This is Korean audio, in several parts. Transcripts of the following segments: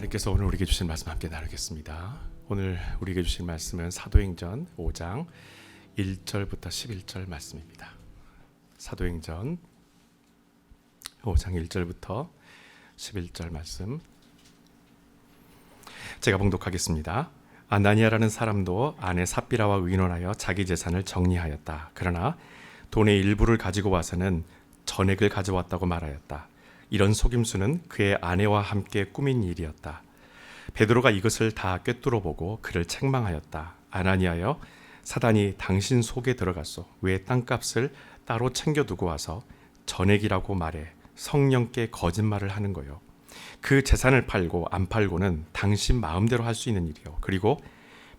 하나님께서 오늘 우리에게 주신 말씀 함께 나누겠습니다. 오늘 우리에게 주신 말씀은 사도행전 5장 1절부터 11절 말씀입니다. 사도행전 5장 1절부터 11절 말씀 제가 봉독하겠습니다. 아나니아라는 사람도 아내 삽비라와 의논하여 자기 재산을 정리하였다. 그러나 돈의 일부를 가지고 와서는 전액을 가져왔다고 말하였다. 이런 속임수는 그의 아내와 함께 꾸민 일이었다. 베드로가 이것을 다 꿰뚫어 보고 그를 책망하였다. 아나니아여, 사단이 당신 속에 들어갔소. 왜 땅값을 따로 챙겨두고 와서 전액이라고 말해 성령께 거짓말을 하는 거요. 그 재산을 팔고 안 팔고는 당신 마음대로 할 수 있는 일이요. 그리고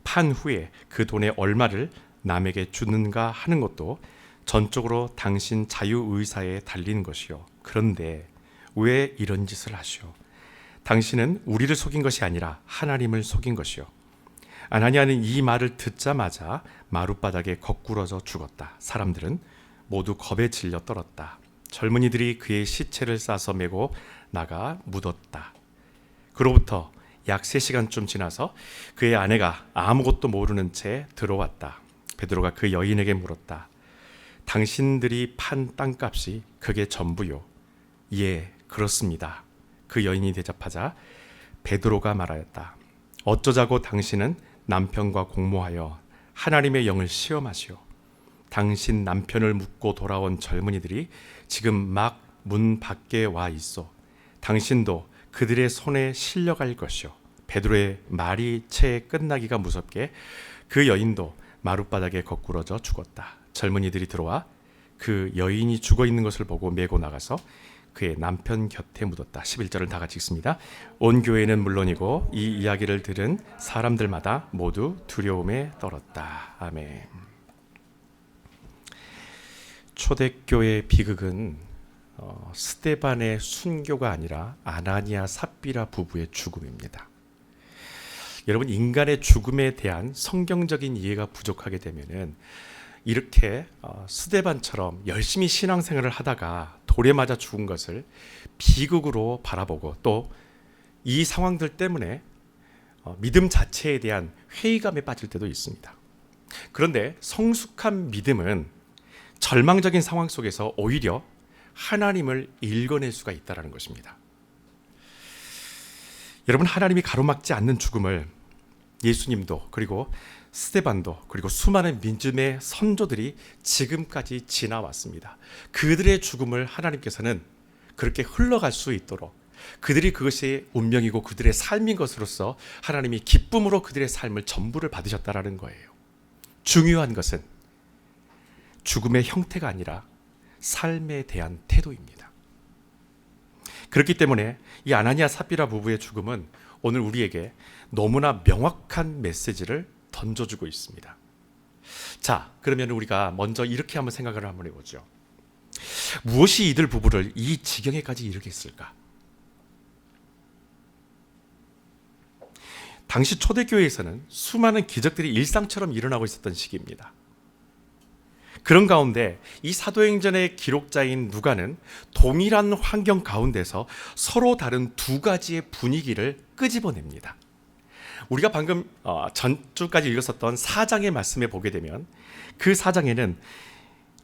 판 후에 그 돈의 얼마를 남에게 주는가 하는 것도 전적으로 당신 자유의사에 달린 것이요. 그런데 왜 이런 짓을 하시오? 당신은 우리를 속인 것이 아니라 하나님을 속인 것이요. 아나니아는 이 말을 듣자마자 마룻바닥에 거꾸러져 죽었다. 사람들은 모두 겁에 질려 떨었다. 젊은이들이 그의 시체를 싸서 메고 나가 묻었다. 그로부터 약 3시간쯤 지나서 그의 아내가 아무것도 모르는 채 들어왔다. 베드로가 그 여인에게 물었다. 당신들이 판 땅값이 그게 전부요? 예, 그렇습니다. 그 여인이 대답하자 베드로가 말하였다. 어쩌자고 당신은 남편과 공모하여 하나님의 영을 시험하시오. 당신 남편을 묻고 돌아온 젊은이들이 지금 막 문 밖에 와 있어. 당신도 그들의 손에 실려갈 것이오. 베드로의 말이 채 끝나기가 무섭게 그 여인도 마룻바닥에 거꾸러져 죽었다. 젊은이들이 들어와 그 여인이 죽어 있는 것을 보고 메고 나가서 그의 남편 곁에 묻었다. 11절을 다 같이 읽습니다. 온 교회는 물론이고 이 이야기를 들은 사람들마다 모두 두려움에 떨었다. 아멘. 초대교회 비극은 스데반의 순교가 아니라 아나니아 삽비라 부부의 죽음입니다. 여러분, 인간의 죽음에 대한 성경적인 이해가 부족하게 되면은 이렇게 스데반처럼 열심히 신앙생활을 하다가 돌에 맞아 죽은 것을 비극으로 바라보고 또 이 상황들 때문에 믿음 자체에 대한 회의감에 빠질 때도 있습니다. 그런데 성숙한 믿음은 절망적인 상황 속에서 오히려 하나님을 읽어낼 수가 있다는 것입니다. 여러분, 하나님이 가로막지 않는 죽음을 예수님도 그리고 스데반도 그리고 수많은 믿음의 선조들이 지금까지 지나왔습니다. 그들의 죽음을 하나님께서는 그렇게 흘러갈 수 있도록 그들이 그것이 운명이고 그들의 삶인 것으로서 하나님이 기쁨으로 그들의 삶을 전부를 받으셨다라는 거예요. 중요한 것은 죽음의 형태가 아니라 삶에 대한 태도입니다. 그렇기 때문에 이 아나니아 삽비라 부부의 죽음은 오늘 우리에게 너무나 명확한 메시지를 던져주고 있습니다. 자, 그러면 우리가 먼저 이렇게 한번 생각을 한번 해보죠. 무엇이 이들 부부를 이 지경에까지 이르게 했을까? 당시 초대교회에서는 수많은 기적들이 일상처럼 일어나고 있었던 시기입니다. 그런 가운데 이 사도행전의 기록자인 누가는 동일한 환경 가운데서 서로 다른 두 가지의 분위기를 끄집어냅니다. 우리가 방금 전주까지 읽었었던 4장의 말씀에 보게 되면 그 4장에는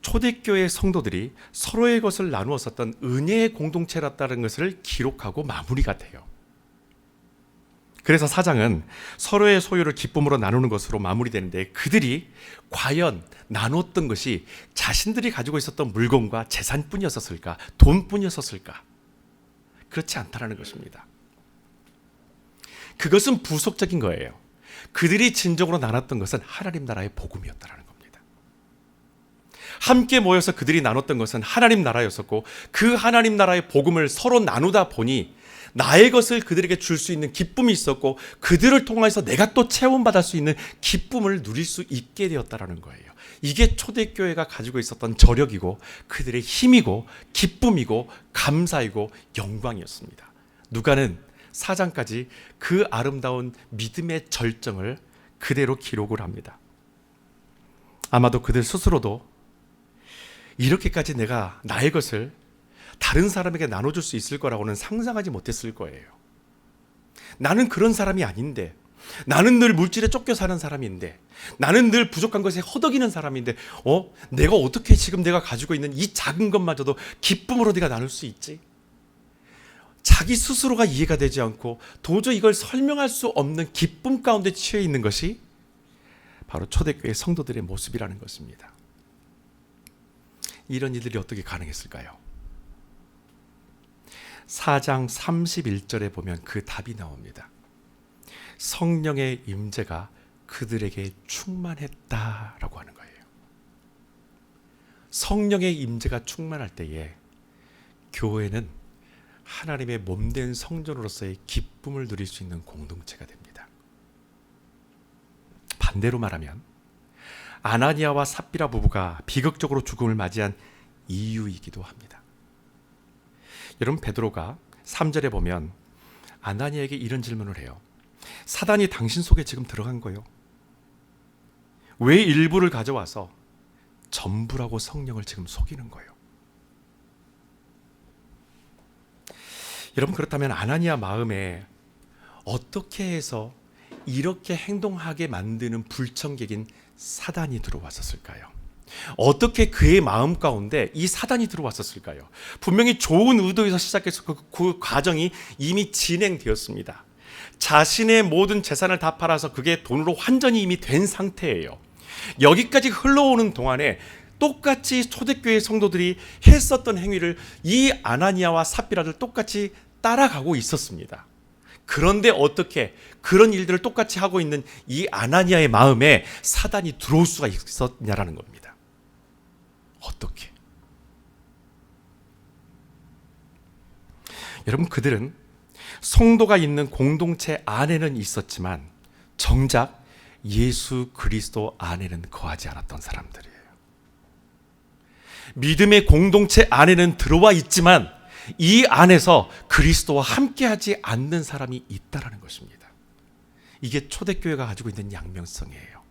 초대교회 성도들이 서로의 것을 나누었었던 은혜의 공동체였다는 것을 기록하고 마무리가 돼요. 그래서 4장은 서로의 소유를 기쁨으로 나누는 것으로 마무리되는데 그들이 과연 나눴던 것이 자신들이 가지고 있었던 물건과 재산뿐이었을까? 돈뿐이었을까? 그렇지 않다는 것입니다. 그것은 부속적인 거예요. 그들이 진정으로 나눴던 것은 하나님 나라의 복음이었다는 겁니다. 함께 모여서 그들이 나눴던 것은 하나님 나라였었고 그 하나님 나라의 복음을 서로 나누다 보니 나의 것을 그들에게 줄 수 있는 기쁨이 있었고 그들을 통해서 내가 또 체험받을 수 있는 기쁨을 누릴 수 있게 되었다는 거예요. 이게 초대교회가 가지고 있었던 저력이고 그들의 힘이고 기쁨이고 감사이고 영광이었습니다. 누가는 4장까지 그 아름다운 믿음의 절정을 그대로 기록을 합니다. 아마도 그들 스스로도 이렇게까지 내가 나의 것을 다른 사람에게 나눠줄 수 있을 거라고는 상상하지 못했을 거예요. 나는 그런 사람이 아닌데, 나는 늘 물질에 쫓겨 사는 사람인데, 나는 늘 부족한 것에 허덕이는 사람인데, 내가 어떻게 지금 내가 가지고 있는 이 작은 것마저도 기쁨으로 내가 나눌 수 있지? 자기 스스로가 이해가 되지 않고 도저히 이걸 설명할 수 없는 기쁨 가운데 취해 있는 것이 바로 초대교회 성도들의 모습이라는 것입니다. 이런 일들이 어떻게 가능했을까요? 4장 31절에 보면 그 답이 나옵니다. 성령의 임재가 그들에게 충만했다라고 하는 거예요. 성령의 임재가 충만할 때에 교회는 하나님의 몸된 성전으로서의 기쁨을 누릴 수 있는 공동체가 됩니다. 반대로 말하면 아나니아와 삽비라 부부가 비극적으로 죽음을 맞이한 이유이기도 합니다. 여러분, 베드로가 3절에 보면 아나니아에게 이런 질문을 해요. 사단이 당신 속에 지금 들어간 거요. 왜 일부를 가져와서 전부라고 성령을 지금 속이는 거예요? 여러분, 그렇다면 아나니아 마음에 어떻게 해서 이렇게 행동하게 만드는 불청객인 사단이 들어왔었을까요? 어떻게 그의 마음 가운데 이 사단이 들어왔었을까요? 분명히 좋은 의도에서 시작해서 그 과정이 이미 진행되었습니다. 자신의 모든 재산을 다 팔아서 그게 돈으로 환전이 이미 된 상태예요. 여기까지 흘러오는 동안에 똑같이 초대교회 성도들이 했었던 행위를 이 아나니아와 삽비라를 똑같이 따라가고 있었습니다. 그런데 어떻게 그런 일들을 똑같이 하고 있는 이 아나니아의 마음에 사단이 들어올 수가 있었냐라는 겁니다. 어떻게? 여러분, 그들은 성도가 있는 공동체 안에는 있었지만 정작 예수 그리스도 안에는 거하지 않았던 사람들이에요. 믿음의 공동체 안에는 들어와 있지만 이 안에서 그리스도와 함께하지 않는 사람이 있다라는 것입니다. 이게 초대교회가 가지고 있는 양면성이에요.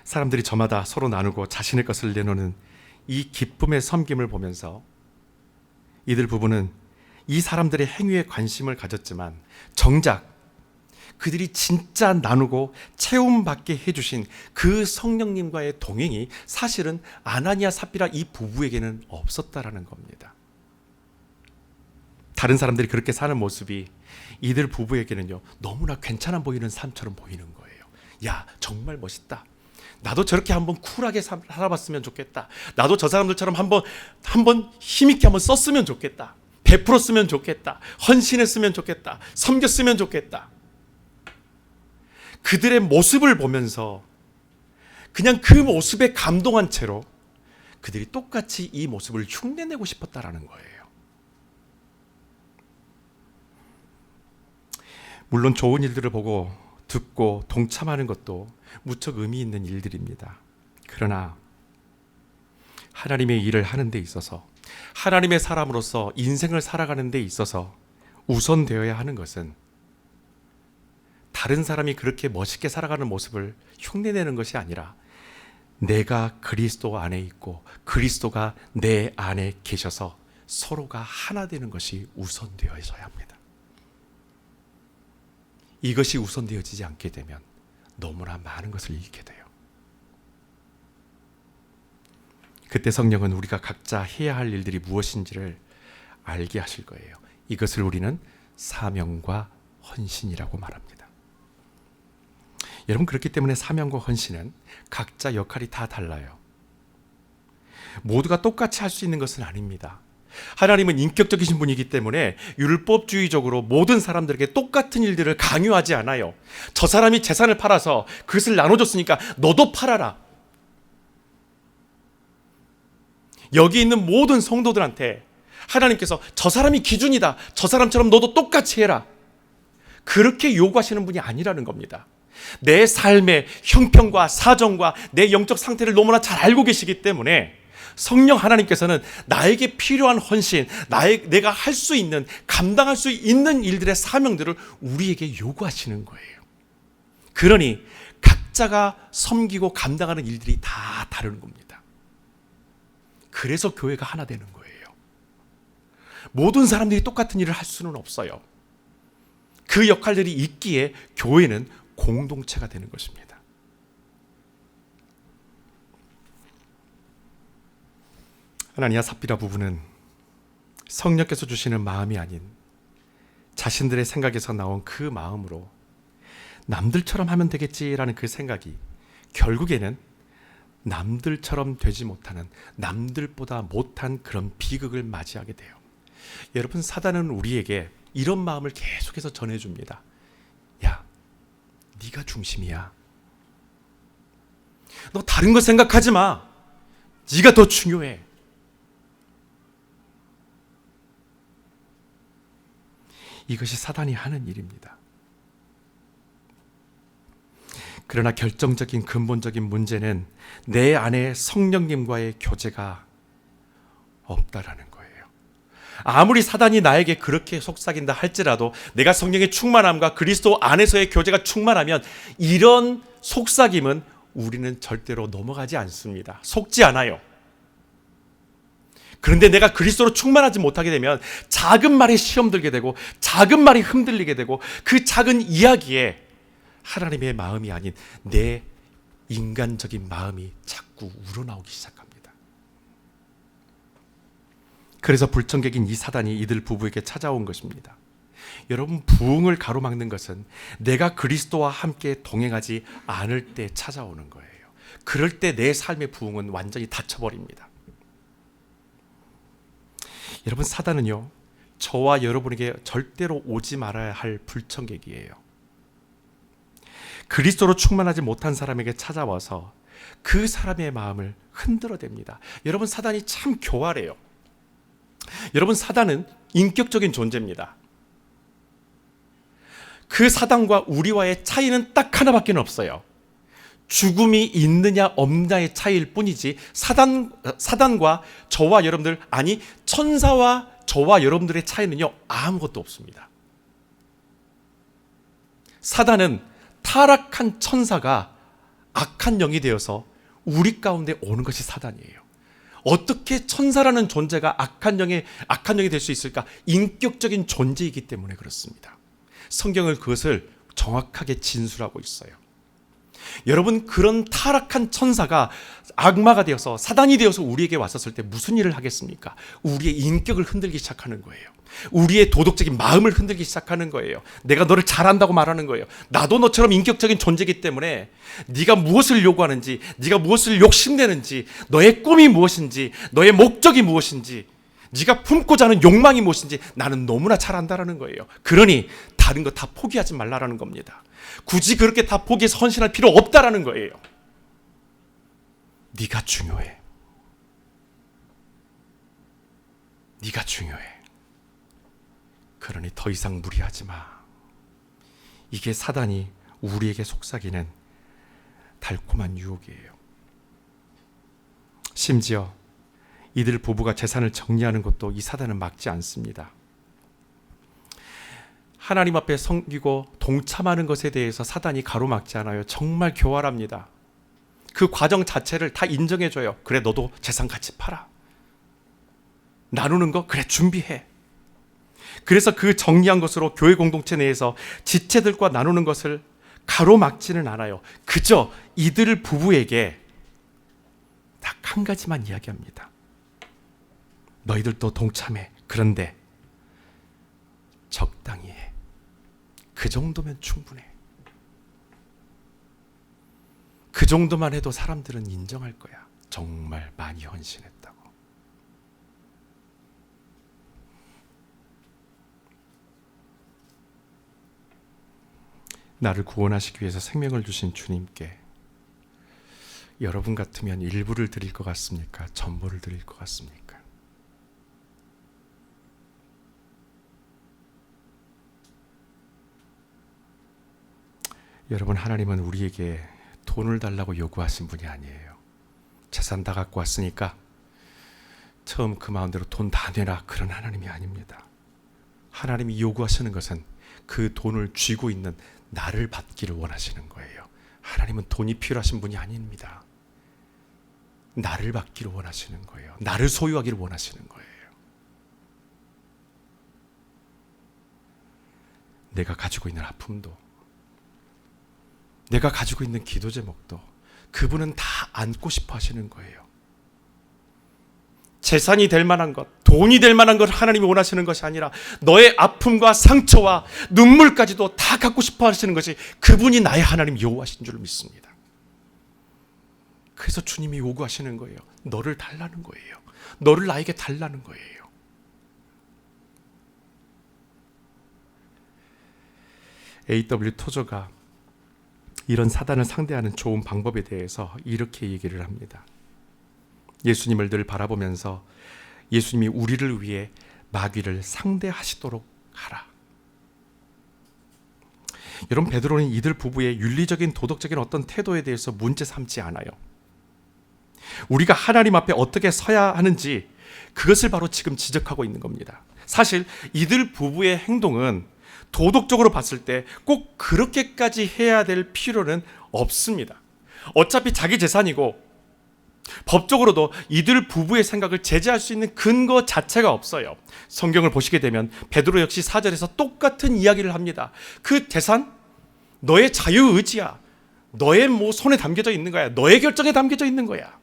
사람들이 저마다 서로 나누고 자신의 것을 내놓는 이 기쁨의 섬김을 보면서 이들 부부는 이 사람들의 행위에 관심을 가졌지만 정작 그들이 진짜 나누고 체험받게 해주신 그 성령님과의 동행이 사실은 아나니아 삽비라 이 부부에게는 없었다라는 겁니다. 다른 사람들이 그렇게 사는 모습이 이들 부부에게는요, 너무나 괜찮아 보이는 삶처럼 보이는 거예요. 야, 정말 멋있다. 나도 저렇게 한번 쿨하게 살아봤으면 좋겠다. 나도 저 사람들처럼 한번 힘있게 한번 썼으면 좋겠다. 베풀었으면 좋겠다. 헌신했으면 좋겠다. 섬겼으면 좋겠다. 그들의 모습을 보면서 그냥 그 모습에 감동한 채로 그들이 똑같이 이 모습을 흉내내고 싶었다라는 거예요. 물론 좋은 일들을 보고 듣고 동참하는 것도 무척 의미 있는 일들입니다. 그러나 하나님의 일을 하는 데 있어서, 하나님의 사람으로서 인생을 살아가는 데 있어서 우선되어야 하는 것은 다른 사람이 그렇게 멋있게 살아가는 모습을 흉내내는 것이 아니라 내가 그리스도 안에 있고 그리스도가 내 안에 계셔서 서로가 하나 되는 것이 우선되어져야 합니다. 이것이 우선되어지지 않게 되면 너무나 많은 것을 잃게 돼요. 그때 성령은 우리가 각자 해야 할 일들이 무엇인지를 알게 하실 거예요. 이것을 우리는 사명과 헌신이라고 말합니다. 여러분, 그렇기 때문에 사명과 헌신은 각자 역할이 다 달라요. 모두가 똑같이 할 수 있는 것은 아닙니다. 하나님은 인격적이신 분이기 때문에 율법주의적으로 모든 사람들에게 똑같은 일들을 강요하지 않아요. 저 사람이 재산을 팔아서 그것을 나눠줬으니까 너도 팔아라. 여기 있는 모든 성도들한테 하나님께서 저 사람이 기준이다. 저 사람처럼 너도 똑같이 해라. 그렇게 요구하시는 분이 아니라는 겁니다. 내 삶의 형편과 사정과 내 영적 상태를 너무나 잘 알고 계시기 때문에 성령 하나님께서는 나에게 필요한 헌신, 내가 할 수 있는, 감당할 수 있는 일들의 사명들을 우리에게 요구하시는 거예요. 그러니 각자가 섬기고 감당하는 일들이 다 다른 겁니다. 그래서 교회가 하나 되는 거예요. 모든 사람들이 똑같은 일을 할 수는 없어요. 그 역할들이 있기에 교회는 공동체가 되는 것입니다. 아나니아 삽비라 부부는 성령께서 주시는 마음이 아닌 자신들의 생각에서 나온 그 마음으로 남들처럼 하면 되겠지라는 그 생각이 결국에는 남들처럼 되지 못하는, 남들보다 못한 그런 비극을 맞이하게 돼요. 여러분, 사단은 우리에게 이런 마음을 계속해서 전해줍니다. 야, 네가 중심이야. 너 다른 거 생각하지 마. 네가 더 중요해. 이것이 사단이 하는 일입니다. 그러나 결정적인 근본적인 문제는 내 안에 성령님과의 교제가 없다라는 거예요. 아무리 사단이 나에게 그렇게 속삭인다 할지라도 내가 성령의 충만함과 그리스도 안에서의 교제가 충만하면 이런 속삭임은 우리는 절대로 넘어가지 않습니다. 속지 않아요. 그런데 내가 그리스도로 충만하지 못하게 되면 작은 말에 시험 들게 되고 작은 말이 흔들리게 되고 그 작은 이야기에 하나님의 마음이 아닌 내 인간적인 마음이 자꾸 우러나오기 시작합니다. 그래서 불청객인 이 사단이 이들 부부에게 찾아온 것입니다. 여러분, 부흥을 가로막는 것은 내가 그리스도와 함께 동행하지 않을 때 찾아오는 거예요. 그럴 때 내 삶의 부흥은 완전히 닫혀버립니다. 여러분, 사단은요, 저와 여러분에게 절대로 오지 말아야 할 불청객이에요. 그리스도로 충만하지 못한 사람에게 찾아와서 그 사람의 마음을 흔들어댑니다. 여러분, 사단이 참 교활해요. 여러분, 사단은 인격적인 존재입니다. 그 사단과 우리와의 차이는 딱 하나밖에 없어요. 죽음이 있느냐 없느냐의 차이일 뿐이지 사단과 저와 여러분들, 아니 천사와 저와 여러분들의 차이는요 아무것도 없습니다. 사단은 타락한 천사가 악한 영이 되어서 우리 가운데 오는 것이 사단이에요. 어떻게 천사라는 존재가 악한 영이 될 수 있을까? 인격적인 존재이기 때문에 그렇습니다. 성경은 그것을 정확하게 진술하고 있어요. 여러분, 그런 타락한 천사가 악마가 되어서, 사단이 되어서 우리에게 왔었을 때 무슨 일을 하겠습니까? 우리의 인격을 흔들기 시작하는 거예요. 우리의 도덕적인 마음을 흔들기 시작하는 거예요. 내가 너를 잘한다고 말하는 거예요. 나도 너처럼 인격적인 존재이기 때문에 네가 무엇을 요구하는지, 네가 무엇을 욕심내는지, 너의 꿈이 무엇인지, 너의 목적이 무엇인지, 네가 품고자 하는 욕망이 무엇인지 나는 너무나 잘 안다라는 거예요. 그러니 다른 거 다 포기하지 말라라는 겁니다. 굳이 그렇게 다 포기해서 헌신할 필요 없다라는 거예요. 네가 중요해. 네가 중요해. 그러니 더 이상 무리하지 마. 이게 사단이 우리에게 속삭이는 달콤한 유혹이에요. 심지어 이들 부부가 재산을 정리하는 것도 이 사단은 막지 않습니다. 하나님 앞에 섬기고 동참하는 것에 대해서 사단이 가로막지 않아요. 정말 교활합니다. 그 과정 자체를 다 인정해줘요. 그래, 너도 재산 같이 팔아. 나누는 거? 그래, 준비해. 그래서 그 정리한 것으로 교회 공동체 내에서 지체들과 나누는 것을 가로막지는 않아요. 그저 이들 부부에게 딱 한 가지만 이야기합니다. 너희들도 동참해. 그런데 적당히 해. 그 정도면 충분해. 그 정도만 해도 사람들은 인정할 거야. 정말 많이 헌신했다고. 나를 구원하시기 위해서 생명을 주신 주님께 여러분 같으면 일부를 드릴 것 같습니까? 전부를 드릴 것 같습니까? 여러분, 하나님은 우리에게 돈을 달라고 요구하신 분이 아니에요. 재산 다 갖고 왔으니까 처음 그 마음대로 돈 다 내라, 그런 하나님이 아닙니다. 하나님이 요구하시는 것은 그 돈을 쥐고 있는 나를 받기를 원하시는 거예요. 하나님은 돈이 필요하신 분이 아닙니다. 나를 받기를 원하시는 거예요. 나를 소유하기를 원하시는 거예요. 내가 가지고 있는 아픔도, 내가 가지고 있는 기도 제목도 그분은 다 안고 싶어 하시는 거예요. 재산이 될 만한 것, 돈이 될 만한 것 하나님이 원하시는 것이 아니라 너의 아픔과 상처와 눈물까지도 다 갖고 싶어 하시는 것이 그분이 나의 하나님 여호와신 줄 믿습니다. 그래서 주님이 요구하시는 거예요. 너를 달라는 거예요. 너를 나에게 달라는 거예요. A.W. 토저가 이런 사단을 상대하는 좋은 방법에 대해서 이렇게 얘기를 합니다. 예수님을 늘 바라보면서 예수님이 우리를 위해 마귀를 상대하시도록 하라. 여러분, 베드로는 이들 부부의 윤리적인 도덕적인 어떤 태도에 대해서 문제 삼지 않아요. 우리가 하나님 앞에 어떻게 서야 하는지 그것을 바로 지금 지적하고 있는 겁니다. 사실 이들 부부의 행동은 도덕적으로 봤을 때 꼭 그렇게까지 해야 될 필요는 없습니다. 어차피 자기 재산이고 법적으로도 이들 부부의 생각을 제재할 수 있는 근거 자체가 없어요. 성경을 보시게 되면 베드로 역시 4절에서 똑같은 이야기를 합니다. 그 재산 너의 자유의지야. 너의 손에 담겨져 있는 거야. 너의 결정에 담겨져 있는 거야.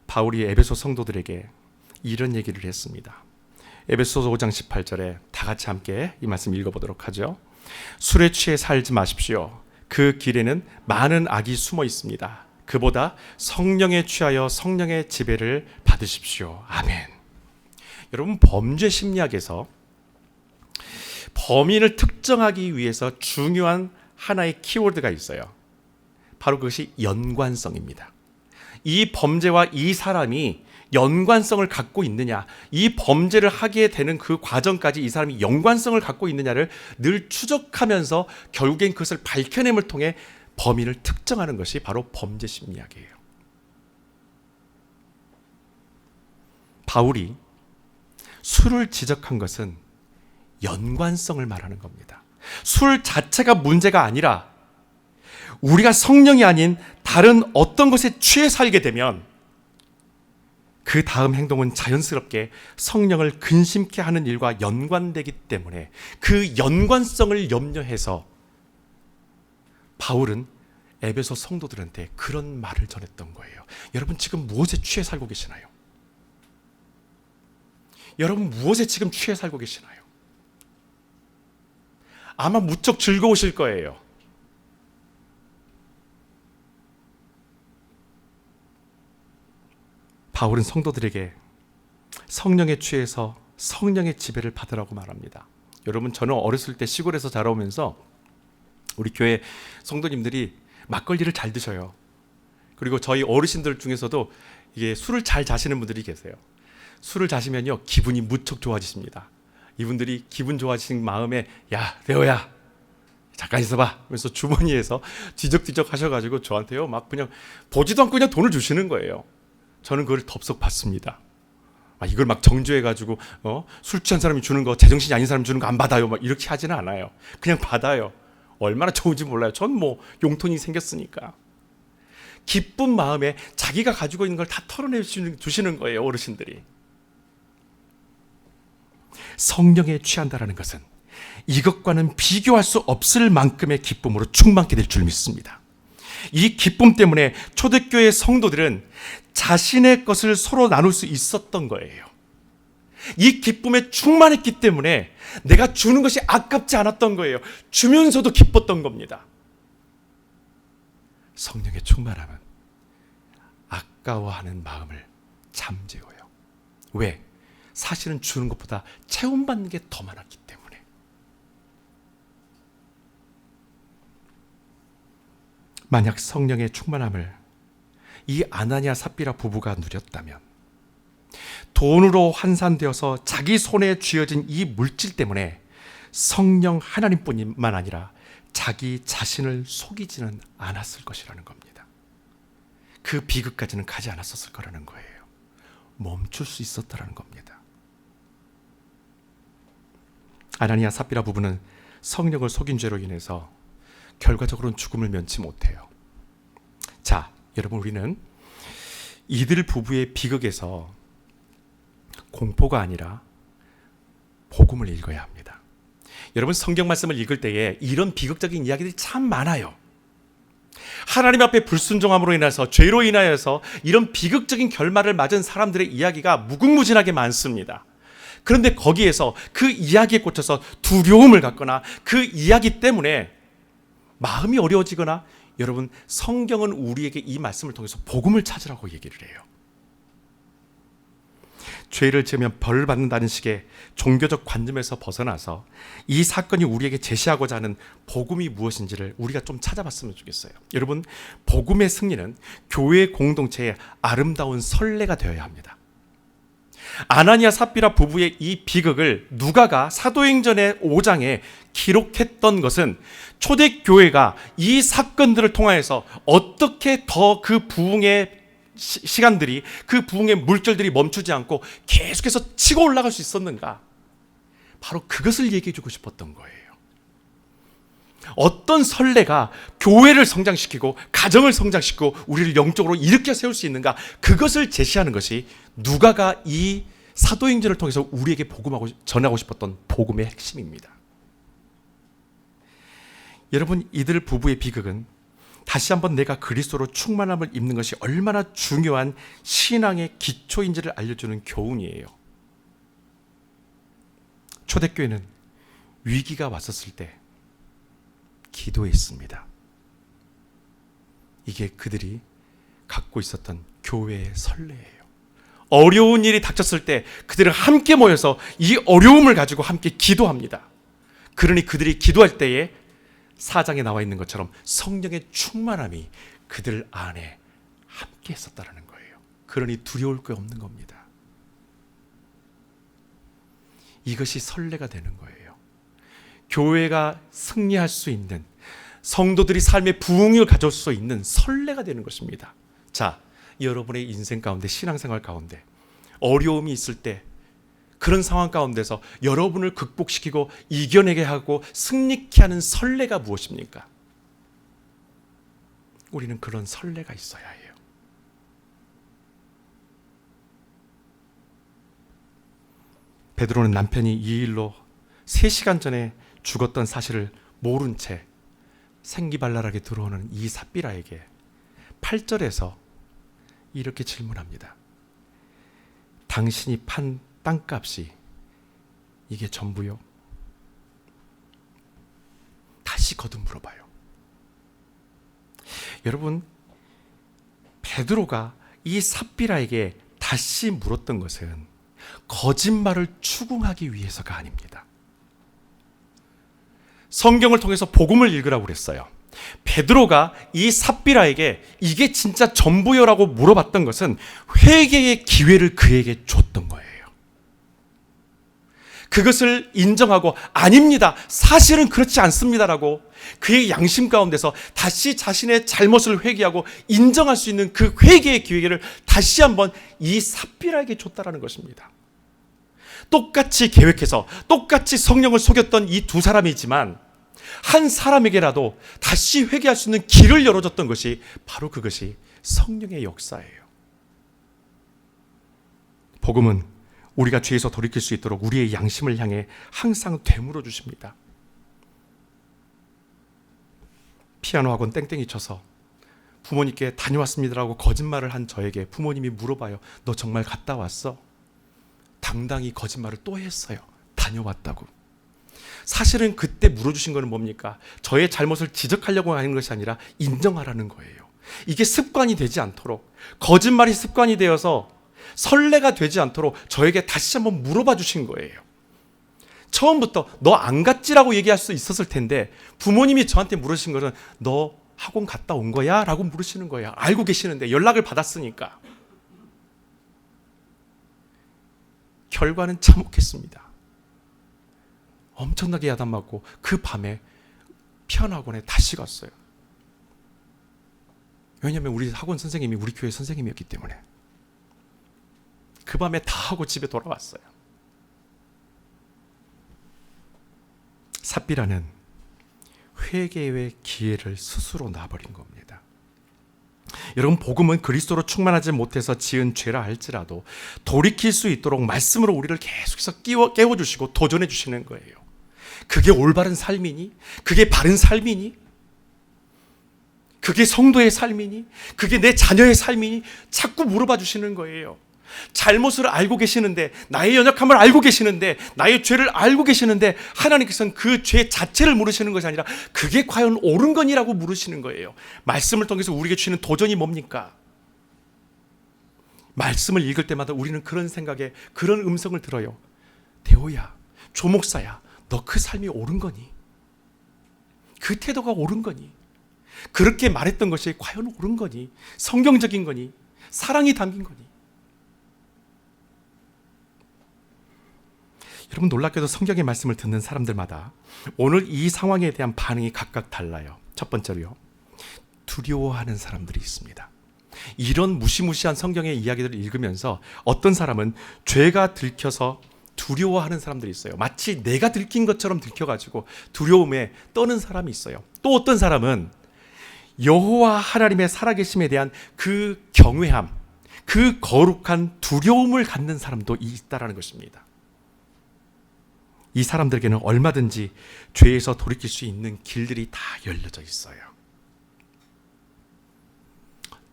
바울이 에베소 성도들에게 이런 얘기를 했습니다. 에베소서 5장 18절에 다 같이 함께 이 말씀 읽어보도록 하죠. 술에 취해 살지 마십시오. 그 길에는 많은 악이 숨어 있습니다. 그보다 성령에 취하여 성령의 지배를 받으십시오. 아멘. 여러분, 범죄 심리학에서 범인을 특정하기 위해서 중요한 하나의 키워드가 있어요. 바로 그것이 연관성입니다. 이 범죄와 이 사람이 연관성을 갖고 있느냐, 이 범죄를 하게 되는 그 과정까지 이 사람이 연관성을 갖고 있느냐를 늘 추적하면서 결국엔 그것을 밝혀냄을 통해 범인을 특정하는 것이 바로 범죄 심리학이에요. 바울이 술을 지적한 것은 연관성을 말하는 겁니다. 술 자체가 문제가 아니라 우리가 성령이 아닌 다른 어떤 것에 취해 살게 되면 그 다음 행동은 자연스럽게 성령을 근심케 하는 일과 연관되기 때문에 그 연관성을 염려해서 바울은 에베소 성도들한테 그런 말을 전했던 거예요. 여러분, 지금 무엇에 취해 살고 계시나요? 여러분, 무엇에 지금 취해 살고 계시나요? 아마 무척 즐거우실 거예요. 바울은 성도들에게 성령에 취해서 성령의 지배를 받으라고 말합니다. 여러분, 저는 어렸을 때 시골에서 자라오면서 우리 교회 성도님들이 막걸리를 잘 드셔요. 그리고 저희 어르신들 중에서도 이게 술을 잘 자시는 분들이 계세요. 술을 자시면요, 기분이 무척 좋아지십니다. 이분들이 기분 좋아지신 마음에, 야, 대호야, 잠깐 있어봐. 그래서 주머니에서 뒤적뒤적 하셔가지고 저한테요, 막 그냥 보지도 않고 그냥 돈을 주시는 거예요. 저는 그걸 덥석 받습니다. 이걸 막 정죄해가지고 술 취한 사람이 주는 거, 제정신이 아닌 사람이 주는 거 안 받아요. 막 이렇게 하지는 않아요. 그냥 받아요. 얼마나 좋은지 몰라요. 전 용돈이 생겼으니까. 기쁜 마음에 자기가 가지고 있는 걸 다 털어내 주시는 거예요, 어르신들이. 성령에 취한다라는 것은 이것과는 비교할 수 없을 만큼의 기쁨으로 충만케 될 줄 믿습니다. 이 기쁨 때문에 초대교회 성도들은 자신의 것을 서로 나눌 수 있었던 거예요. 이 기쁨에 충만했기 때문에 내가 주는 것이 아깝지 않았던 거예요. 주면서도 기뻤던 겁니다. 성령의 충만함은 아까워하는 마음을 잠재워요. 왜? 사실은 주는 것보다 채움받는 게 더 많았기 때문에. 만약 성령의 충만함을 이 아나니아 삽비라 부부가 누렸다면, 돈으로 환산되어서 자기 손에 쥐어진 이 물질 때문에 성령 하나님뿐만 아니라 자기 자신을 속이지는 않았을 것이라는 겁니다. 그 비극까지는 가지 않았었을 거라는 거예요. 멈출 수 있었다라는 겁니다. 아나니아 삽비라 부부는 성령을 속인 죄로 인해서 결과적으로는 죽음을 면치 못해요. 자, 여러분, 우리는 이들 부부의 비극에서 공포가 아니라 복음을 읽어야 합니다. 여러분, 성경 말씀을 읽을 때에 이런 비극적인 이야기들이 참 많아요. 하나님 앞에 불순종함으로 인해서, 죄로 인하여서 이런 비극적인 결말을 맞은 사람들의 이야기가 무궁무진하게 많습니다. 그런데 거기에서 그 이야기에 꽂혀서 두려움을 갖거나 그 이야기 때문에 마음이 어려워지거나, 여러분, 성경은 우리에게 이 말씀을 통해서 복음을 찾으라고 얘기를 해요. 죄를 지으면 벌을 받는다는 식의 종교적 관념에서 벗어나서 이 사건이 우리에게 제시하고자 하는 복음이 무엇인지를 우리가 좀 찾아봤으면 좋겠어요. 여러분, 복음의 승리는 교회 공동체의 아름다운 선례가 되어야 합니다. 아나니아 삽비라 부부의 이 비극을 누가가 사도행전의 5장에 기록했던 것은 초대교회가 이 사건들을 통하여서 어떻게 더 그 부흥의 시간들이, 그 부흥의 물결들이 멈추지 않고 계속해서 치고 올라갈 수 있었는가, 바로 그것을 얘기해 주고 싶었던 거예요. 어떤 선례가 교회를 성장시키고 가정을 성장시키고 우리를 영적으로 일으켜 세울 수 있는가, 그것을 제시하는 것이 누가가 이 사도행전을 통해서 우리에게 복음하고 전하고 싶었던 복음의 핵심입니다. 여러분, 이들 부부의 비극은 다시 한번 내가 그리스도로 충만함을 입는 것이 얼마나 중요한 신앙의 기초인지를 알려주는 교훈이에요. 초대교회는 위기가 왔었을 때 기도했습니다. 이게 그들이 갖고 있었던 교회의 선례예요. 어려운 일이 닥쳤을 때 그들은 함께 모여서 이 어려움을 가지고 함께 기도합니다. 그러니 그들이 기도할 때에 4장에 나와 있는 것처럼 성령의 충만함이 그들 안에 함께 했었다는 거예요. 그러니 두려울 게 없는 겁니다. 이것이 선례가 되는 거예요. 교회가 승리할 수 있는, 성도들이 삶의 부흥을 가져올 수 있는 선례가 되는 것입니다. 자, 여러분의 인생 가운데, 신앙생활 가운데 어려움이 있을 때, 그런 상황 가운데서 여러분을 극복시키고 이겨내게 하고 승리케 하는 선례가 무엇입니까? 우리는 그런 선례가 있어야 해요. 베드로는 남편이 이 일로 3시간 전에 죽었던 사실을 모른 채 생기발랄하게 들어오는 이 삽비라에게 8절에서 이렇게 질문합니다. 당신이 판 땅값이 이게 전부요? 다시 거듭 물어봐요. 여러분, 베드로가 이 삽비라에게 다시 물었던 것은 거짓말을 추궁하기 위해서가 아닙니다. 성경을 통해서 복음을 읽으라고 그랬어요. 베드로가 이 삽비라에게 이게 진짜 전부요라고 물어봤던 것은 회개의 기회를 그에게 줬던 거예요. 그것을 인정하고 아닙니다, 사실은 그렇지 않습니다라고 그의 양심 가운데서 다시 자신의 잘못을 회개하고 인정할 수 있는 그 회개의 기회를 다시 한번 이 삽비라에게 줬다라는 것입니다. 똑같이 계획해서 똑같이 성령을 속였던 이 두 사람이지만 한 사람에게라도 다시 회개할 수 있는 길을 열어줬던 것이 바로 그것이 성령의 역사예요. 복음은 우리가 죄에서 돌이킬 수 있도록 우리의 양심을 향해 항상 되물어 주십니다. 피아노 학원 땡땡이 쳐서 부모님께 다녀왔습니다라고 거짓말을 한 저에게 부모님이 물어봐요. 너 정말 갔다 왔어? 당당히 거짓말을 또 했어요. 다녀왔다고. 사실은 그때 물어주신 거는 뭡니까? 저의 잘못을 지적하려고 하는 것이 아니라 인정하라는 거예요. 이게 습관이 되지 않도록, 거짓말이 습관이 되어서 선례가 되지 않도록 저에게 다시 한번 물어봐 주신 거예요. 처음부터 너 안 갔지라고 얘기할 수 있었을 텐데 부모님이 저한테 물으신 거는 너 학원 갔다 온 거야? 라고 물으시는 거예요. 알고 계시는데, 연락을 받았으니까. 결과는 참혹했습니다. 엄청나게 야단맞고 그 밤에 피아노 학원에 다시 갔어요. 왜냐하면 우리 학원 선생님이 우리 교회 선생님이었기 때문에. 그 밤에 다 하고 집에 돌아왔어요. 삽비라는 회개의 기회를 스스로 놔버린 겁니다. 여러분, 복음은 그리스도로 충만하지 못해서 지은 죄라 할지라도 돌이킬 수 있도록 말씀으로 우리를 계속해서 깨워주시고 도전해 주시는 거예요. 그게 올바른 삶이니? 그게 바른 삶이니? 그게 성도의 삶이니? 그게 내 자녀의 삶이니? 자꾸 물어봐 주시는 거예요. 잘못을 알고 계시는데, 나의 연약함을 알고 계시는데, 나의 죄를 알고 계시는데 하나님께서는 그 죄 자체를 물으시는 것이 아니라 그게 과연 옳은 거니라고 물으시는 거예요. 말씀을 통해서 우리에게 주시는 도전이 뭡니까? 말씀을 읽을 때마다 우리는 그런 생각에, 그런 음성을 들어요. 대호야, 조목사야, 너 그 삶이 옳은 거니? 그 태도가 옳은 거니? 그렇게 말했던 것이 과연 옳은 거니? 성경적인 거니? 사랑이 담긴 거니? 여러분, 놀랍게도 성경의 말씀을 듣는 사람들마다 오늘 이 상황에 대한 반응이 각각 달라요. 첫 번째로요, 두려워하는 사람들이 있습니다. 이런 무시무시한 성경의 이야기들을 읽으면서 어떤 사람은 죄가 들켜서 두려워하는 사람들이 있어요. 마치 내가 들킨 것처럼 들켜가지고 두려움에 떠는 사람이 있어요. 또 어떤 사람은 여호와 하나님의 살아계심에 대한 그 경외함, 그 거룩한 두려움을 갖는 사람도 있다라는 것입니다. 이 사람들에게는 얼마든지 죄에서 돌이킬 수 있는 길들이 다 열려져 있어요.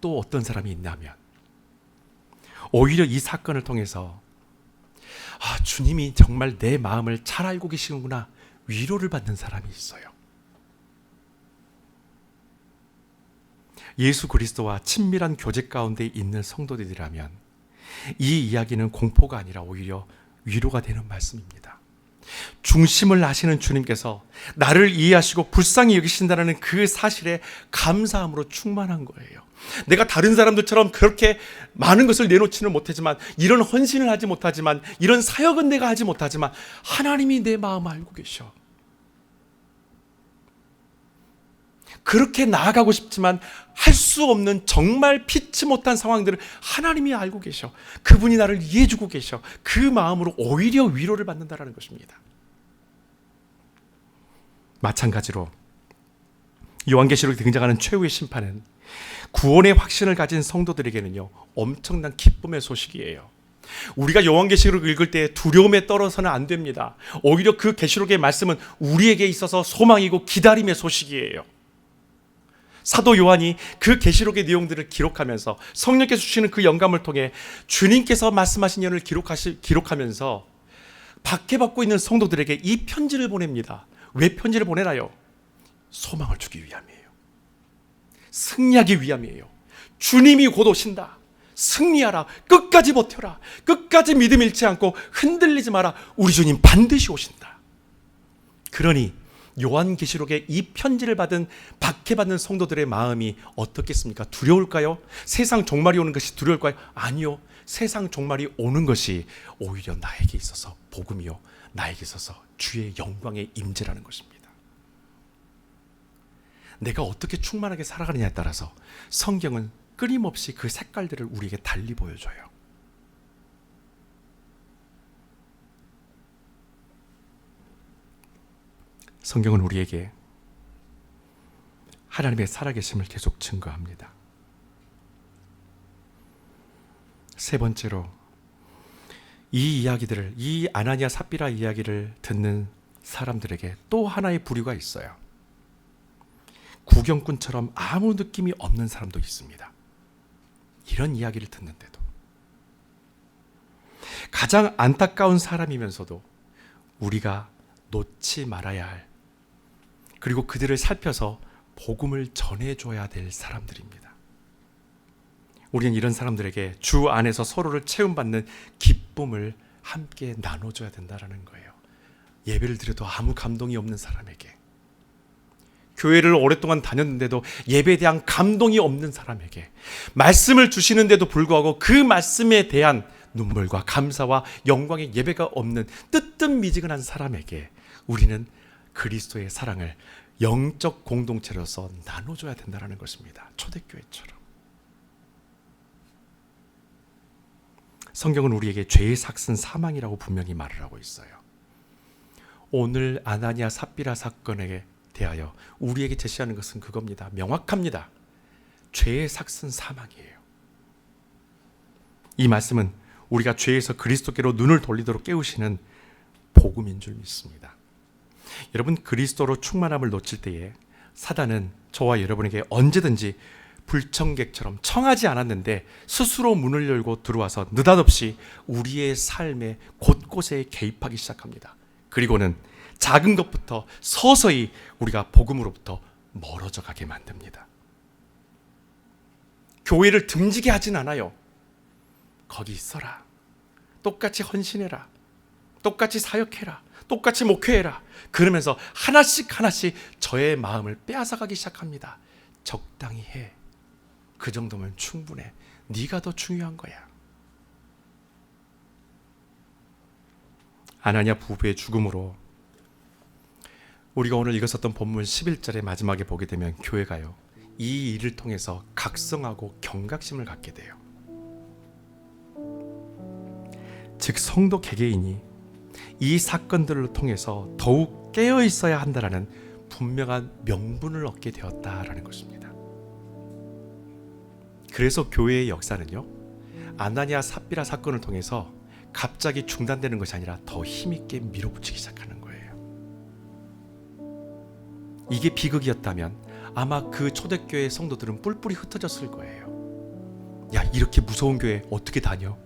또 어떤 사람이 있냐면 오히려 이 사건을 통해서 주님이 정말 내 마음을 잘 알고 계시는구나, 위로를 받는 사람이 있어요. 예수 그리스도와 친밀한 교제 가운데 있는 성도들이라면 이 이야기는 공포가 아니라 오히려 위로가 되는 말씀입니다. 중심을 아시는 주님께서 나를 이해하시고 불쌍히 여기신다는 그 사실에 감사함으로 충만한 거예요. 내가 다른 사람들처럼 그렇게 많은 것을 내놓지는 못하지만, 이런 헌신을 하지 못하지만, 이런 사역은 내가 하지 못하지만 하나님이 내 마음을 알고 계셔. 그렇게 나아가고 싶지만 할 수 없는 정말 피치 못한 상황들을 하나님이 알고 계셔. 그분이 나를 이해해주고 계셔. 그 마음으로 오히려 위로를 받는다는 것입니다. 마찬가지로 요한계시록에 등장하는 최후의 심판은 구원의 확신을 가진 성도들에게는요, 엄청난 기쁨의 소식이에요. 우리가 요한계시록을 읽을 때 두려움에 떨어서는 안 됩니다. 오히려 그 계시록의 말씀은 우리에게 있어서 소망이고 기다림의 소식이에요. 사도 요한이 그 계시록의 내용들을 기록하면서 성령께서 주시는 그 영감을 통해 주님께서 말씀하신 연을 기록하면서 박해받고 있는 성도들에게 이 편지를 보냅니다. 왜 편지를 보내나요? 소망을 주기 위함이에요. 승리하기 위함이에요. 주님이 곧 오신다. 승리하라. 끝까지 버텨라. 끝까지 믿음 잃지 않고 흔들리지 마라. 우리 주님 반드시 오신다. 그러니 요한계시록의 이 편지를 받은 박해받는 성도들의 마음이 어떻겠습니까? 두려울까요? 세상 종말이 오는 것이 두려울까요? 아니요. 세상 종말이 오는 것이 오히려 나에게 있어서 복음이요, 나에게 있어서 주의 영광의 임재라는 것입니다. 내가 어떻게 충만하게 살아가느냐에 따라서 성경은 끊임없이 그 색깔들을 우리에게 달리 보여줘요. 성경은 우리에게 하나님의 살아계심을 계속 증거합니다. 세 번째로, 이 이야기들을, 이 아나니아 삽비라 이야기를 듣는 사람들에게 또 하나의 부류가 있어요. 구경꾼처럼 아무 느낌이 없는 사람도 있습니다. 이런 이야기를 듣는데도 가장 안타까운 사람이면서도 우리가 놓지 말아야 할, 그리고 그들을 살펴서 복음을 전해줘야 될 사람들입니다. 우리는 이런 사람들에게 주 안에서 서로를 채움받는 기쁨을 함께 나눠줘야 된다는 거예요. 예배를 드려도 아무 감동이 없는 사람에게, 교회를 오랫동안 다녔는데도 예배에 대한 감동이 없는 사람에게, 말씀을 주시는데도 불구하고 그 말씀에 대한 눈물과 감사와 영광의 예배가 없는 뜨뜻미지근한 사람에게 우리는 그리스도의 사랑을 영적 공동체로서 나눠줘야 된다는 것입니다. 초대교회처럼. 성경은 우리에게 죄의 삭은 사망이라고 분명히 말을 하고 있어요. 오늘 아나니아 삽비라 사건에 대하여 우리에게 제시하는 것은 그겁니다. 명확합니다. 죄의 삭은 사망이에요. 이 말씀은 우리가 죄에서 그리스도께로 눈을 돌리도록 깨우시는 복음인 줄 믿습니다. 여러분, 그리스도로 충만함을 놓칠 때에 사단은 저와 여러분에게 언제든지 불청객처럼 청하지 않았는데 스스로 문을 열고 들어와서 느닷없이 우리의 삶의 곳곳에 개입하기 시작합니다. 그리고는 작은 것부터 서서히 우리가 복음으로부터 멀어져 가게 만듭니다. 교회를 등지게 하진 않아요. 거기 있어라. 똑같이 헌신해라. 똑같이 사역해라. 똑같이 목회해라. 그러면서 하나씩 저의 마음을 빼앗아가기 시작합니다. 적당히 해. 그 정도면 충분해. 네가 더 중요한 거야. 아나니아 부부의 죽음으로 우리가 오늘 읽었었던 본문 11절의 마지막에 보게 되면 교회가요, 이 일을 통해서 각성하고 경각심을 갖게 돼요. 즉 성도 개개인이 이 사건들을 통해서 더욱 깨어 있어야 한다라는 분명한 명분을 얻게 되었다라는 것입니다. 그래서 교회의 역사는요, 아나니아 삽비라 사건을 통해서 갑자기 중단되는 것이 아니라 더 힘있게 밀어붙이기 시작하는 거예요. 이게 비극이었다면 아마 그 초대교회 성도들은 뿔뿔이 흩어졌을 거예요. 야, 이렇게 무서운 교회 어떻게 다녀?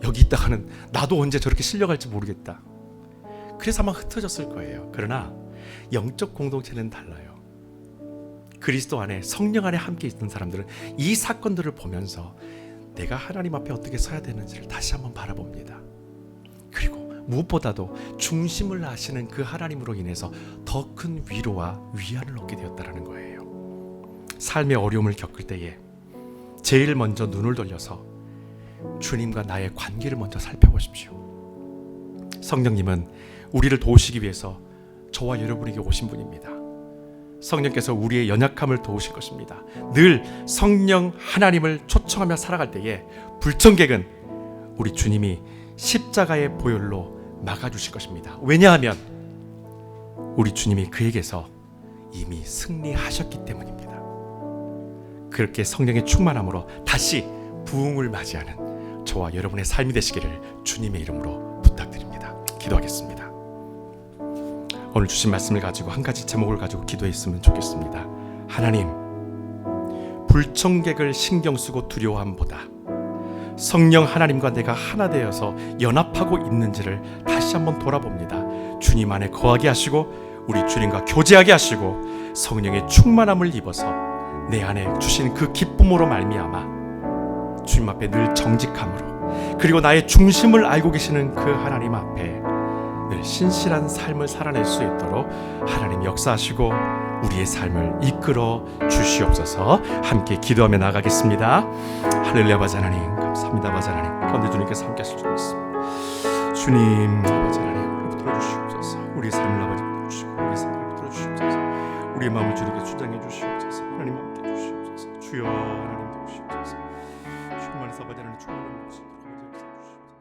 여기 있다가는 나도 언제 저렇게 실려갈지 모르겠다. 그래서 아마 흩어졌을 거예요. 그러나 영적 공동체는 달라요. 그리스도 안에, 성령 안에 함께 있는 사람들은 이 사건들을 보면서 내가 하나님 앞에 어떻게 서야 되는지를 다시 한번 바라봅니다. 그리고 무엇보다도 중심을 아시는 그 하나님으로 인해서 더 큰 위로와 위안을 얻게 되었다는 거예요. 삶의 어려움을 겪을 때에 제일 먼저 눈을 돌려서 주님과 나의 관계를 먼저 살펴보십시오. 성령님은 우리를 도우시기 위해서 저와 여러분에게 오신 분입니다. 성령께서 우리의 연약함을 도우실 것입니다. 늘 성령 하나님을 초청하며 살아갈 때에 불청객은 우리 주님이 십자가의 보혈로 막아주실 것입니다. 왜냐하면 우리 주님이 그에게서 이미 승리하셨기 때문입니다. 그렇게 성령의 충만함으로 다시 부흥을 맞이하는 저와 여러분의 삶이 되시기를 주님의 이름으로 부탁드립니다. 기도하겠습니다. 오늘 주신 말씀을 가지고 한 가지 제목을 가지고 기도했으면 좋겠습니다. 하나님, 불청객을 신경 쓰고 두려워함보다 성령 하나님과 내가 하나 되어서 연합하고 있는지를 다시 한번 돌아봅니다. 주님 안에 거하게 하시고 우리 주님과 교제하게 하시고 성령의 충만함을 입어서 내 안에 주신 그 기쁨으로 말미암아 주님 앞에 늘 정직함으로, 그리고 나의 중심을 알고 계시는 그 하나님 앞에 늘 신실한 삶을 살아낼 수 있도록 하나님 역사하시고 우리의 삶을 이끌어 주시옵소서. 함께 기도하며 나가겠습니다. 할렐루야. 아버지 하나님 감사합니다. 아버지 하나님 가운데 주님께서 함께 하실 줄 믿습니다. 주님 아버지 하나님 붙들어 주시옵소서. 우리의 삶을 아버지 붙들어 주시고 우리의 삶을 붙들어 주시옵소서. 우리의 마음을 주님께 주장해 주시옵소서. 하나님 함께 주시옵소서. 주여 하나님 도우시옵소서. 충만해서 아버지 하나님 충만한 모습